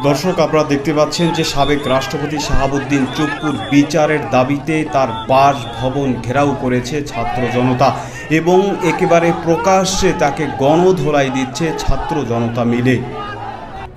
দর্শক, আপনারা দেখতে পাচ্ছেন যে সাবেক রাষ্ট্রপতি শাহাবুদ্দিন চুপ্পুর বিচারের দাবিতে তার বাসভবন ঘেরাও করেছে ছাত্র জনতা এবং একেবারে প্রকাশ্যে তাকে গণধোলাই দিচ্ছে ছাত্র জনতা মিলে।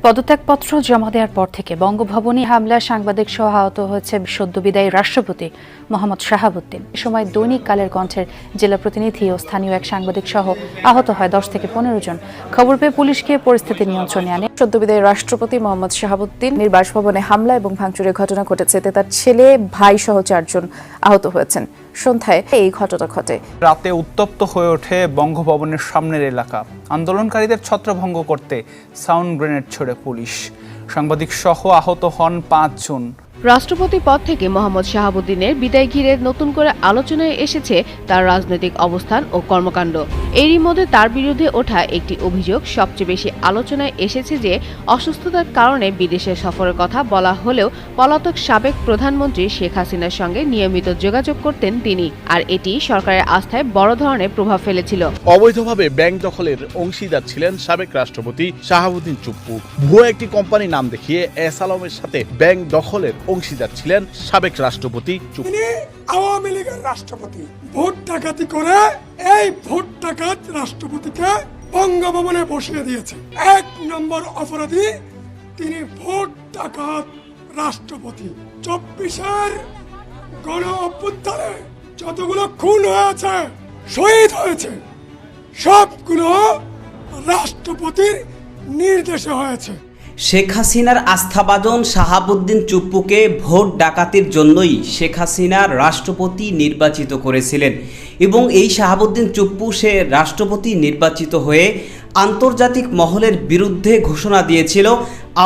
পদত্যাগপত্র জমা দেওয়ার পর থেকে বঙ্গভবনে হামলায় সাংবাদিক সহ আহত হয়েছে সদ্য বিদায়ী রাষ্ট্রপতি মোহাম্মদ শাহাবুদ্দিন। এ সময় দৈনিক কালের কণ্ঠের জেলা প্রতিনিধি ও স্থানীয় এক সাংবাদিক সহ আহত হয় 10 থেকে 15 জন। খবর পেয়ে পুলিশকে পরিস্থিতি নিয়ন্ত্রণে আনে। সদ্য বিদায়ী রাষ্ট্রপতি মোহাম্মদ শাহাবুদ্দিন বাসভবনে হামলা এবং ভাঙচুরের ঘটনা ঘটেছে। এতে তার ছেলে, ভাই সহ 4 জন আহত হয়েছেন। সন্ধ্যায় এই ঘটনা ঘটে। রাতে উত্তপ্ত হয়ে ওঠে বঙ্গভবনের সামনের এলাকা। আন্দোলনকারীদের ছত্রভঙ্গ করতে সাউন্ড গ্রেনেড ছোড়ে পুলিশ। সাংবাদিক সহ আহত হন 5 জন। রাষ্ট্রপতি পদ থেকে মোহাম্মদ শাহাবুদ্দিনের বিদায় ঘিরে নতুন করে আলোচনায় এসেছে তার রাজনৈতিক অবস্থান ও কর্মকাণ্ড। এরই মধ্যে তার বিরুদ্ধে ওঠা একটি অভিযোগ সবচেয়ে বেশি আলোচনায় এসেছে যে অসুস্থতার কারণে বিদেশে সফরের কথা বলা হলেও পলাতক সাবেক প্রধানমন্ত্রী শেখ হাসিনার সঙ্গে নিয়মিত যোগাযোগ করতেন তিনি, আর এটি সরকারের আস্থায় বড় ধরনের প্রভাব ফেলেছিল। অবৈধভাবে ব্যাংক দখলের অংশীদার ছিলেন সাবেক রাষ্ট্রপতি শাহাবুদ্দিন চুপ্পু। ভুয়া একটি কোম্পানির নাম দেখিয়ে এস আলমের সাথে ব্যাংক দখলের অংশীদার ছিলেন সাবেক রাষ্ট্রপতি চুপ্পু। তিনি আওয়ামী লীগের রাষ্ট্রপতি। ভোট ডাকাতি করে এই ভোট ডাকাত রাষ্ট্রপতিকে বঙ্গভবনে বসিয়ে দিয়েছে। 1 নম্বর অপরাধী তিনি, ভোট ডাকাত রাষ্ট্রপতি। 24-এর গণ অভ্যুত্থানে যতগুলো খুন হয়েছে, শহীদ হয়েছে, সবগুলো রাষ্ট্রপতির নির্দেশে হয়েছে। শেখ হাসিনার আস্থাভাজন শাহাবুদ্দিন চুপ্পুকে ভোট ডাকাতির জন্যই শেখ হাসিনা রাষ্ট্রপতি নির্বাচিত করেছিলেন এবং এই শাহাবুদ্দিন চুপ্পু সে রাষ্ট্রপতি নির্বাচিত হয়ে আন্তর্জাতিক মহলের বিরুদ্ধে ঘোষণা দিয়েছিল,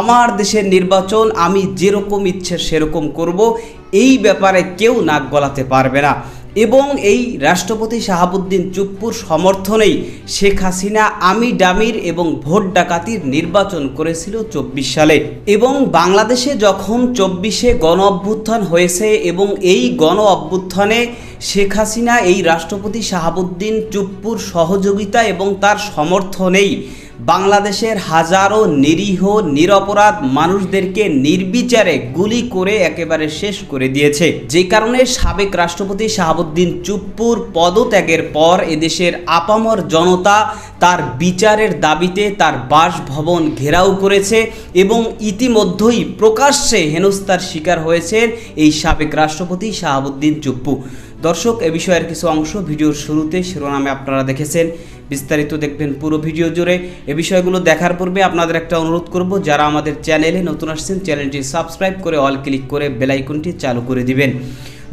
আমার দেশের নির্বাচন আমি যেরকম ইচ্ছে সেরকম করব, এই ব্যাপারে কেউ নাক গলাতে পারবে না। এবং এই রাষ্ট্রপতি শাহাবুদ্দিন চুপ্পুর সমর্থনেই শেখ হাসিনা আমি ডামির এবং ভোট ডাকাতির নির্বাচন করেছিল 24 সালে। এবং বাংলাদেশে যখন 24-এ গণ অভ্যুত্থান হয়েছে এবং এই গণ অভ্যুত্থানে শেখ হাসিনা এই রাষ্ট্রপতি শাহাবুদ্দিন চুপ্পুর সহযোগিতা এবং তার সমর্থনেই বাংলাদেশের হাজারো নিরীহ নিরপরাধ মানুষদেরকে নির্বিচারে গুলি করে একেবারে শেষ করে দিয়েছে। যে কারণে সাবেক রাষ্ট্রপতি শাহাবুদ্দিন চুপ্পুর পদত্যাগের পর এদেশের আপামর জনতা তার বিচারের দাবিতে তার বাসভবন ঘেরাও করেছে এবং ইতিমধ্যেই প্রকাশ্যে হেনস্থার শিকার হয়েছেন এই সাবেক রাষ্ট্রপতি শাহাবুদ্দিন চুপ্পু। দর্শক, এ বিষয়ের কিছু অংশ ভিডিওর শুরুতে শিরোনামে আপনারা দেখেছেন, বিস্তারিত দেখবেন পুরো ভিডিও জুড়ে। এ বিষয়গুলো দেখার পূর্বে আপনাদের একটা অনুরোধ করব, যারা আমাদের চ্যানেলে নতুন আসছেন চ্যানেলটি সাবস্ক্রাইব করে অল ক্লিক করে বেল আইকনটি চালু করে দিবেন।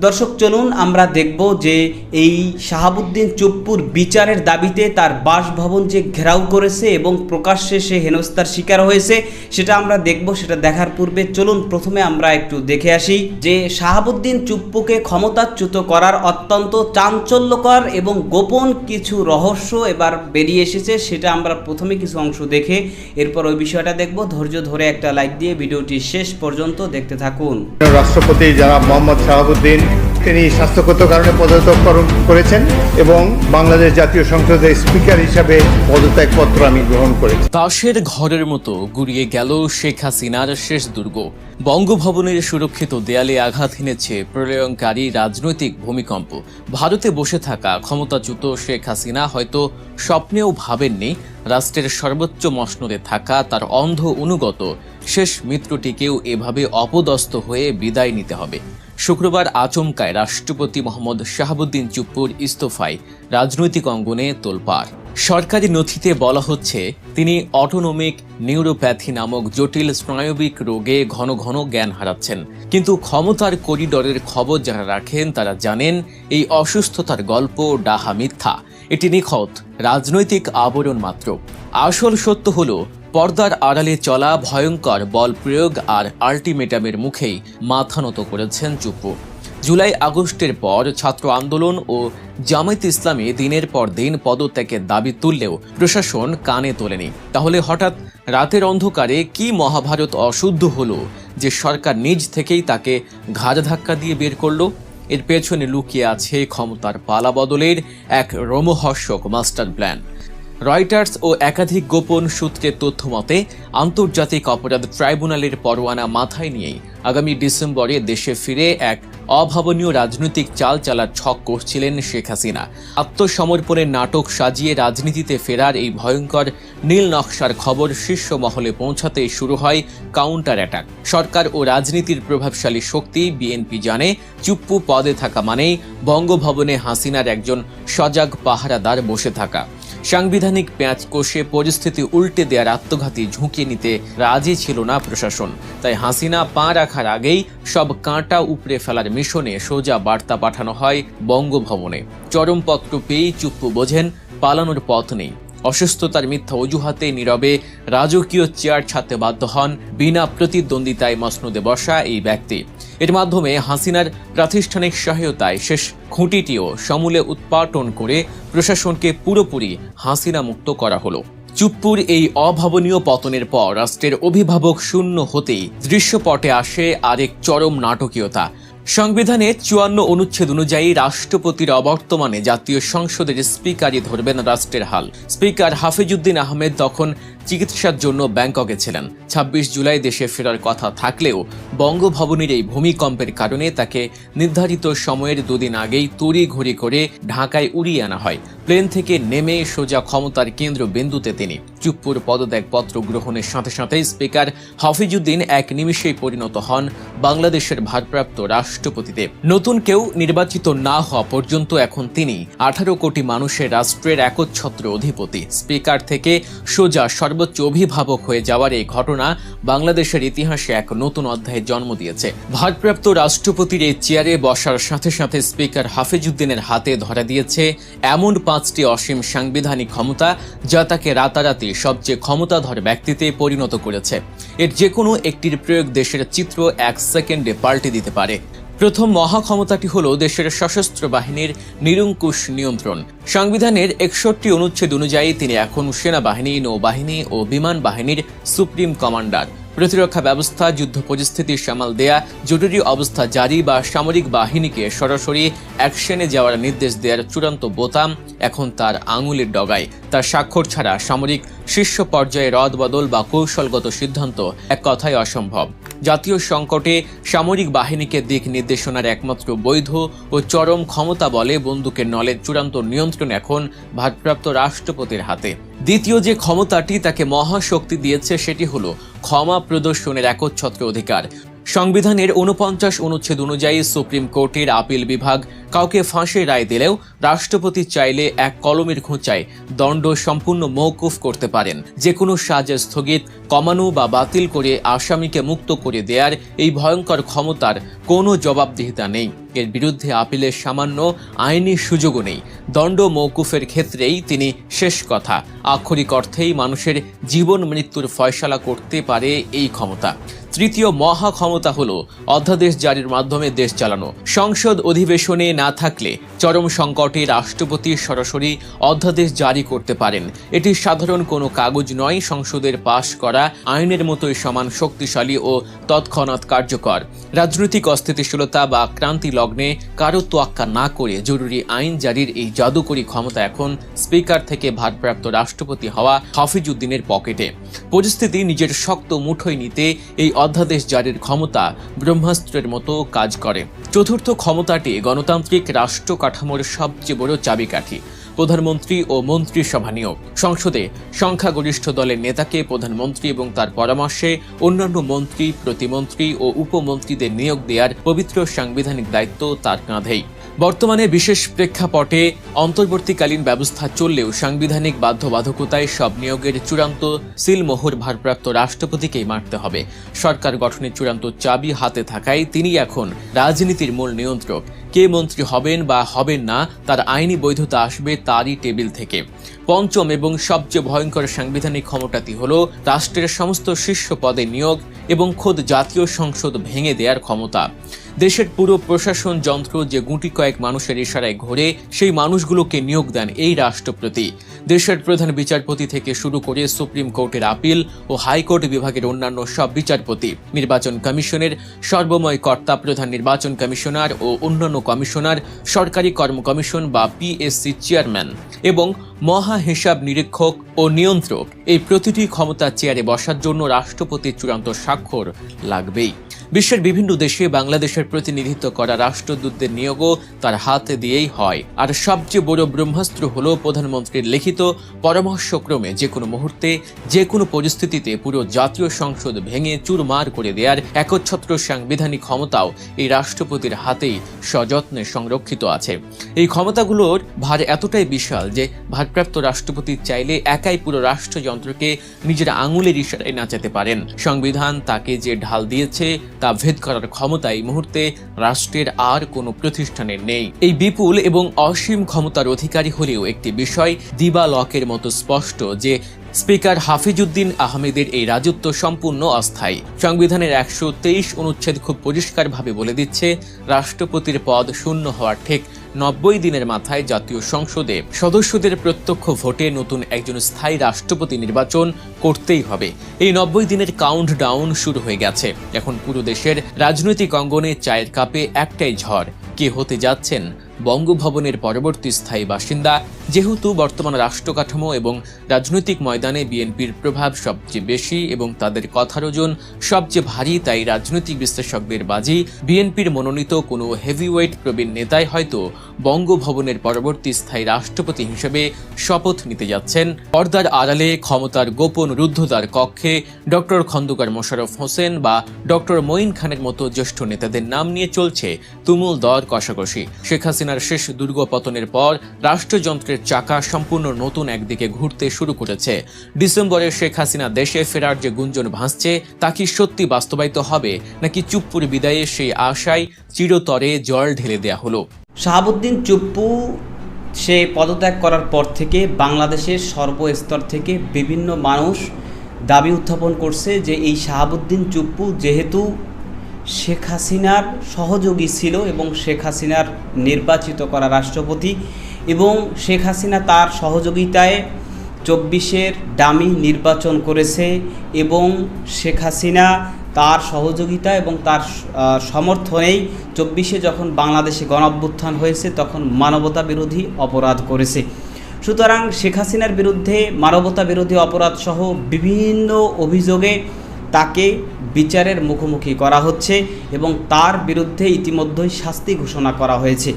দর্শক, চলুন আমরা দেখব যে এই শাহাবুদ্দিন চুপ্পুর বিচারের দাবিতে তার বাসভবন যে ঘেরাও করেছে এবং প্রকাশ্যে সে হেনস্থার শিকার হয়েছে সেটা আমরা দেখব। সেটা দেখার পূর্বে চলুন প্রথমে আমরা একটু দেখে আসি যে শাহাবুদ্দিন চুপ্পুকে ক্ষমতাচ্যুত করার অত্যন্ত চাঞ্চল্যকর এবং গোপন কিছু রহস্য এবার বেরিয়ে এসেছে। সেটা আমরা প্রথমে কিছু অংশ দেখে এরপর ওই বিষয়টা দেখব। ধৈর্য ধরে একটা লাইক দিয়ে ভিডিওটি শেষ পর্যন্ত দেখতে থাকুন। রাষ্ট্রপতি যারা মোহাম্মদ শাহাবুদ্দিন, তিনি স্বাস্থ্যগত কারণে পদত্যাগ করেছেন এবং বাংলাদেশ জাতীয় সংসদের স্পিকার হিসাবে পদত্যাগপত্র আমি গ্রহণ করেছি। তাসের ঘরের মতো গুড়িয়ে গেল শেখ হাসিনার শেষ দুর্গ। বঙ্গভবনের সুরক্ষিত দেয়ালে আঘাত হেনেছে প্রলয়ঙ্কারী রাজনৈতিক ভূমিকম্প। ভারতে বসে থাকা ক্ষমতাচ্যুত শেখ হাসিনা হয়তো স্বপ্নেও ভাবেননি রাষ্ট্রের সর্বোচ্চ মসনদে থাকা তার অন্ধ অনুগত শেষ মিত্রটিকেও এভাবে অপদস্থ হয়ে বিদায় নিতে হবে। শুক্রবার আচমকায় রাষ্ট্রপতি মোহাম্মদ শাহাবুদ্দিন চুপ্পুর ইস্তফায় রাজনৈতিক অঙ্গনে তোলপাড়। সরকারি নথিতে বলা হচ্ছে তিনি অটোনমিক নিউরোপ্যাথি নামক জটিল স্নায়বিক রোগে ঘন ঘন জ্ঞান হারাচ্ছেন। কিন্তু ক্ষমতার করিডরের খবর যারা রাখেন তারা জানেন এই অসুস্থতার গল্প ডাহা মিথ্যা, এটি নিখত রাজনৈতিক আবরণ মাত্র। আসল সত্য হলো পর্দার আড়ালে চলা ভয়ঙ্কর বল প্রয়োগ আর আল্টিমেটামের মুখেই মাথা নত করেছেন চুপ্পু। জুলাই আগস্টের পর ছাত্র আন্দোলন ও জামায়াতে ইসলামী দিনের পর দিন পদত্যাগের দাবি তুললেও প্রশাসন কানে তোলেনি। তাহলে হঠাৎ রাতের অন্ধকারে কি মহাভারত অশুদ্ধ হলো যে সরকার নিজ থেকেই তাকে ঘাড় ধাক্কা দিয়ে বের করলো? এর পেছনে লুকিয়ে আছে ক্ষমতার পালা বদলের এক রোমহর্ষক মাস্টার প্ল্যান। রয়টার্স ও একাধিক গোপন সূত্রের তথ্য মতে আন্তর্জাতিক অপরাধ ট্রাইব্যুনালের পরোয়ানা মাথায় নিয়েই আগামী ডিসেম্বরে দেশে ফিরে এক অভাবনীয় রাজনৈতিক চাল চালার ছক কষছিলেন শেখ হাসিনা। আত্মসমর্পণের নাটক সাজিয়ে রাজনীতিতে ফেরার এই ভয়ঙ্কর নীল নকশার খবর শীর্ষ মহলে পৌঁছাতেই শুরু হয় কাউন্টার অ্যাটাক। সরকার ও রাজনীতির প্রভাবশালী শক্তি বিএনপি জানে চুপ্পু পদে থাকা মানেই বঙ্গভবনে হাসিনার একজন সজাগ পাহারাদার বসে থাকা। সাংবিধানিক পেঁচ কষে পরিস্থিতি উল্টে দেওয়ার আত্মঘাতী ঝুঁকি নিতে রাজি ছিল না প্রশাসন। তাই হাসিনা পা রাখার আগেই সব কাঁটা উপড়ে ফেলার মিশনে সোজা বার্তা পাঠানো হয় বঙ্গভবনে। চরমপত্র পেয়েই চুপ্পু বোঝেন পালানোর পথ নেই। অসুস্থতার মিথ্যা অজুহাতে নীরবে রাজকীয় চেয়ার ছাড়তে বাধ্য হন বিনা প্রতিদ্বন্দ্বিতায় মসনদে বসা এই ব্যক্তি। এর মাধ্যমে হাসিনার প্রাতিষ্ঠানিক সহায়তায় শেষ খুঁটিটিও সমূলে উৎপাটন করে প্রশাসনকে পুরোপুরি হাসিনা মুক্ত করা হলো। চুপ্পুর এই অভাবনীয় পতনের পর রাষ্ট্রের অভিভাবক শূন্য হতেই দৃশ্যপটে আসে আরেক চরম নাটকীয়তা। সংবিধানের ৫৪ অনুচ্ছেদ অনুযায়ী রাষ্ট্রপতির অবর্তমানে জাতীয় সংসদের স্পিকারই ধরবেন রাষ্ট্রের হাল। স্পিকার হাফিজউদ্দিন আহমেদ তখন চিকিৎসার জন্য ব্যাংককে ছিলেন। ২৬ জুলাই দেশে ফেরার কথা থাকলেও বঙ্গভবনের এই ভূমিকম্পের কারণে তাকে নির্ধারিত সময়ের দুদিন আগেই তড়িঘড়ি করে ঢাকায় উড়িয়ে আনা হয়। প্লেন থেকে নেমে সোজা ক্ষমতার কেন্দ্রবিন্দুতে তিনি। চুপ্পুর পদত্যাগপত্র গ্রহণের সাথে সাথে স্পিকার হাফিজউদ্দিন এক নিমিষেই পরিণত হন বাংলাদেশের ভারপ্রাপ্ত রাষ্ট্রপতিতে। নতুন কেউ নির্বাচিত না হওয়া পর্যন্ত এখন তিনি ১৮ কোটি মানুষের রাষ্ট্রের একচ্ছত্র অধিপতি। স্পিকার থেকে সোজা সর্বোচ্চ অভিভাবক হয়ে যাওয়ার এই ঘটনা বাংলাদেশের ইতিহাসে এক নতুন অধ্যায়ের জন্ম দিয়েছে। ভারপ্রাপ্ত রাষ্ট্রপতির এই চেয়ারে বসার সাথে সাথে স্পিকার হাফিজউদ্দিনের হাতে ধরা দিয়েছে এমন ৫টি অসীম সাংবিধানিক ক্ষমতা যা তাকে রাতারাতি সবচেয়ে ক্ষমতাধর ব্যক্তিতে পরিণত করেছে। এর যে কোনো একটির প্রয়োগ দেশের চিত্র ১ সেকেন্ডে পাল্টে দিতে পারে। প্রথম মহাক্ষমতাটি হল দেশের সশস্ত্র বাহিনীর নিরঙ্কুশ নিয়ন্ত্রণ। সংবিধানের ৬১ অনুচ্ছেদ অনুযায়ী তিনি এখন সেনাবাহিনী, নৌবাহিনী ও বিমান বাহিনীর সুপ্রিম কমান্ডার। প্রতিরক্ষা ব্যবস্থা, যুদ্ধ পরিস্থিতি সামাল দেয়া, জরুরি অবস্থা জারি বা সামরিক বাহিনীকে সরাসরি অ্যাকশনে যাওয়ার নির্দেশ দেওয়ার চূড়ান্ত বোতাম এখন তার আঙুলের ডগায়। তার স্বাক্ষর ছাড়া সামরিক শীর্ষ পর্যায়ে রদবদল বা কৌশলগত সিদ্ধান্ত এক কথায় অসম্ভব। জাতীয় সংকটে সামরিক বাহিনীকে দিক নির্দেশনার একমাত্র বৈধ ও চরম ক্ষমতা বলে বন্দুকের নলের চূড়ান্ত নিয়ন্ত্রণ এখন ভারপ্রাপ্ত রাষ্ট্রপতির হাতে। দ্বিতীয় যে ক্ষমতাটি তাকে মহাশক্তি দিয়েছে সেটি হলো ক্ষমা প্রদর্শনের একচ্ছত্র অধিকার। সংবিধানের ৪৯ অনুচ্ছেদ অনুযায়ী সুপ্রিম কোর্টের আপিল বিভাগ কাউকে ফাঁসির রায় দিলেও রাষ্ট্রপতি চাইলে এক কলমের খোঁচায় দণ্ড সম্পূর্ণ মওকুফ করতে পারেন। যে কোনো সাজা স্থগিত, কমানো বা বাতিল করে আসামিকে মুক্ত করে দেওয়ার এই ভয়ঙ্কর ক্ষমতার কোনো জবাবদিহিতা নেই। এর বিরুদ্ধে আপিলের সামান্য আইনি সুযোগও নেই। দণ্ড মওকুফের ক্ষেত্রেই তিনি শেষ কথা। আক্ষরিক অর্থেই মানুষের জীবন মৃত্যুর ফয়সালা করতে পারে এই ক্ষমতা। তৃতীয় মহা ক্ষমতা হলো অধ্যাদেশ জারির মাধ্যমে দেশ চালানো। সংসদ অধিবেশনে না থাকলে চরম সংকটে রাষ্ট্রপতি সরাসরি অধ্যাদেশ জারি করতে পারেন। এটি সাধারণ কোনো কাগজ নয়, সংসদের পাশ করা আইনের মতোই সমান শক্তিশালী ও তৎক্ষণাৎ কার্যকর। রাজনৈতিক অস্থিতিশীলতা বা ক্রান্তি লগ্নে কারো তোয়াক্কা না করে জরুরি আইন জারির এই জাদুকরী ক্ষমতা এখন স্পিকার থেকে ভারপ্রাপ্ত রাষ্ট্রপতি হওয়া হাফিজউদ্দিনের পকেটে। পরিস্থিতি নিজের শক্ত মুঠোয় নিতে এই অধ্যাদেশ জারির ক্ষমতা ব্রহ্মাস্ত্রের মতো কাজ করে। চতুর্থ ক্ষমতাটি গণতান্ত্রিক রাষ্ট্র কাঠামোর সবচেয়ে বড় চাবিকাঠি। প্রধানমন্ত্রী ও মন্ত্রিসভা নিয়োগ। সংসদে সংখ্যাগরিষ্ঠ দলের নেতাকে প্রধানমন্ত্রী এবং তার পরামর্শে অন্যান্য মন্ত্রী, প্রতিমন্ত্রী ও উপমন্ত্রীদের নিয়োগ দেওয়ার পবিত্র সাংবিধানিক দায়িত্ব তার কাঁধেই। বর্তমানে বিশেষ প্রেক্ষাপটে অন্তর্বর্তীকালীন ব্যবস্থা চললেও সাংবিধানিক বাধ্যবাধকতায় সব নিয়োগের চূড়ান্ত সিলমোহর ভারপ্রাপ্ত রাষ্ট্রপতিকেই মারতে হবে। সরকার গঠনের চূড়ান্ত চাবি হাতে থাকায় তিনি এখন রাজনীতির মূল নিয়ন্ত্রক। কে মন্ত্রী হবেন বা হবেন না তার আইনি বৈধতা আসবে তারই টেবিল থেকে। পঞ্চম এবং সবচেয়ে ভয়ঙ্কর সাংবিধানিক ক্ষমতাটি হল রাষ্ট্রের সমস্ত শীর্ষ পদে নিয়োগ এবং খোদ জাতীয় সংসদ ভেঙে দেওয়ার ক্ষমতা। দেশের পুরো প্রশাসন যন্ত্র যে গুটি কয়েক মানুষের ইশারায় ঘোরে, সেই মানুষগুলোকে নিয়োগ দেন এই রাষ্ট্রপতি। দেশের প্রধান বিচারপতি থেকে শুরু করে সুপ্রিম কোর্টের আপিল ও হাইকোর্ট বিভাগের অন্যান্য সব বিচারপতি, নির্বাচন কমিশনের সর্বময় কর্তা প্রধান নির্বাচন কমিশনার ও অন্যান্য কমিশনার, সরকারি কর্ম কমিশন বা পিএসসি চেয়ারম্যান এবং মহা হিসাব নিরীক্ষক ও নিয়ন্ত্রক, এই প্রতিটি ক্ষমতার চেয়ারে বসার জন্য রাষ্ট্রপতির চূড়ান্ত স্বাক্ষর লাগবেই। বিশ্বের বিভিন্ন দেশে বাংলাদেশের প্রতিনিধিত্ব করা রাষ্ট্রদূতদের নিয়োগও তার হাত দিয়েই হয়। আর সবচেয়ে বড় ব্রহ্মাস্ত্র হল প্রধানমন্ত্রীর লিখিত পরামর্শক্রমে যে কোনো মুহূর্তে, যে কোনো পরিস্থিতিতে পুরো জাতীয় সংসদ ভেঙে চুরমার করে দেওয়ার একচ্ছত্র সাংবিধানিক ক্ষমতাও এই রাষ্ট্রপতির হাতেই সযত্নে সংরক্ষিত আছে। এই ক্ষমতাগুলোর ভার এতটাই বিশাল যে ভারপ্রাপ্ত রাষ্ট্রপতি চাইলে একাই পুরো রাষ্ট্রযন্ত্রকে নিজের আঙুলের ইশারায় নাচাতে পারেন। সংবিধান তাকে যে ঢাল দিয়েছে তা ভেদ করার ক্ষমতা এই মুহূর্তে রাষ্ট্রের আর কোনো প্রতিষ্ঠানের নেই। এই বিপুল এবং অসীম ক্ষমতার অধিকারী হলেও একটি বিষয় দিবালকের মতো স্পষ্ট যে স্পিকার হাফিজউদ্দিন আহমেদের এই রাজত্ব সম্পূর্ণ অস্থায়ী। সংবিধানের 123 অনুচ্ছেদ খুব পরিষ্কারভাবে বলে দিচ্ছে, রাষ্ট্রপতির পদ শূন্য হওয়ার ঠিক 90 দিনের মাথায় জাতীয় সংসদে সদস্যদের প্রত্যক্ষ ভোটে নতুন একজন স্থায়ী রাষ্ট্রপতি নির্বাচন করতেই হবে। এই 90 দিনের কাউন্টডাউন শুরু হয়ে গেছে। এখন পুরো দেশের রাজনৈতিক অঙ্গনে চায়ের কাপে একটাই ঝড়, কে হতে যাচ্ছেন বঙ্গভবনের পরবর্তী স্থায়ী বাসিন্দা। যেহেতু বর্তমান রাষ্ট্র কাঠামো এবং রাজনৈতিক ময়দানে বিএনপির প্রভাব সবচেয়ে বেশি এবং তাদের কথার ওজন সবচেয়ে ভারী, তাই রাজনৈতিক বিশ্লেষকদের বাজি বিএনপির মনোনীত কোনো হেভিওয়েট প্রবীণ নেতাই হয়তো বঙ্গভবনের পরবর্তী স্থায়ী রাষ্ট্রপতি হিসেবে শপথ নিতে যাচ্ছেন। পর্দার আড়ালে ক্ষমতার গোপন রুদ্ধদ্বার কক্ষে ডক্টর খন্দকার মোশাররফ হোসেন বা ডক্টর মঈন খানের মতো জ্যেষ্ঠ নেতাদের নাম নিয়ে চলছে তুমুল দর কষাকষি। শেখ হাসিনার শেষ দুর্গ পতনের পর রাষ্ট্রযন্ত্রের চাকা সম্পূর্ণ নতুন একদিকে ঘুরতে শুরু করেছে। ডিসেম্বরে শেখ হাসিনা দেশে ফেরার যে গুঞ্জন ভাসছে তা কি সত্যি বাস্তবায়িত হবে, নাকি চুপ্পুর বিদায়ে সেই আশায় চিরতরে জল ঢেলে দেয়া হলো? শাহাবুদ্দিন চুপ্পু সে পদত্যাগ করার পর থেকে বাংলাদেশের সর্বস্তর থেকে বিভিন্ন মানুষ দাবি উত্থাপন করছে যে এই শাহাবুদ্দিন চুপ্পু যেহেতু শেখ হাসিনার সহযোগী ছিল এবং শেখ হাসিনার নির্বাচিত করা রাষ্ট্রপতি এবং শেখ হাসিনা তার সহযোগিতায় 24-এর ডামি নির্বাচন করেছে এবং শেখ হাসিনা তার সহযোগিতা এবং তার সমর্থনেই 24-এ যখন বাংলাদেশে গণঅভ্যুত্থান হয়েছে তখন মানবতা বিরোধী অপরাধ করেছে। সুতরাং শেখ হাসিনার বিরুদ্ধে মানবতা বিরোধী অপরাধ সহ বিভিন্ন অভিযোগে তাকে বিচারের মুখোমুখি করা হচ্ছে এবং তার বিরুদ্ধে ইতিমধ্যেই শাস্তি ঘোষণা করা হয়েছে।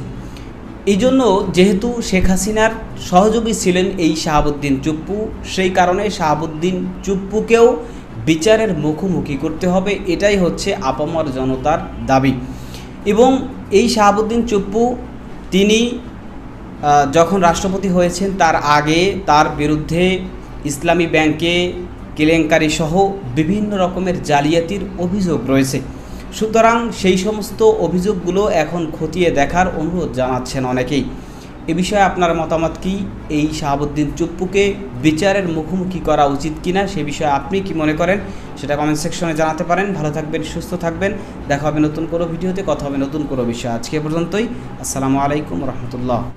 এই জন্য যেহেতু শেখ হাসিনার সহযোগী ছিলেন এই শাহাবুদ্দিন চুপ্পু, সেই কারণে শাহাবুদ্দিন চুপ্পুকেও বিচারের মুখোমুখি করতে হবে, এটাই হচ্ছে আপামর জনতার দাবি। এবং এই শাহাবুদ্দিন চুপ্পু তিনি যখন রাষ্ট্রপতি হয়েছেন তার আগে তার বিরুদ্ধে ইসলামী ব্যাংকে কেলেঙ্কারি সহ বিভিন্ন রকমের জালিয়াতির অভিযোগ রয়েছে। সুতরাং সেই সমস্ত অভিযোগগুলো এখন খতিয়ে দেখার অনুরোধ জানাচ্ছেন অনেকেই। এ বিষয়ে আপনার মতামত কি? এই শাহাবুদ্দিন চুপ্পুকে বিচারের মুখোমুখি করা উচিত কিনা সে বিষয়ে আপনি কি মনে করেন সেটা কমেন্ট সেকশনে জানাতে পারেন। ভালো থাকবেন, সুস্থ থাকবেন, দেখা হবে নতুন কোনো ভিডিওতে, কথা হবে নতুন কোনো বিষয়। আজকে পর্যন্তই। আসসালামু আলাইকুম রহমতুল্লাহ।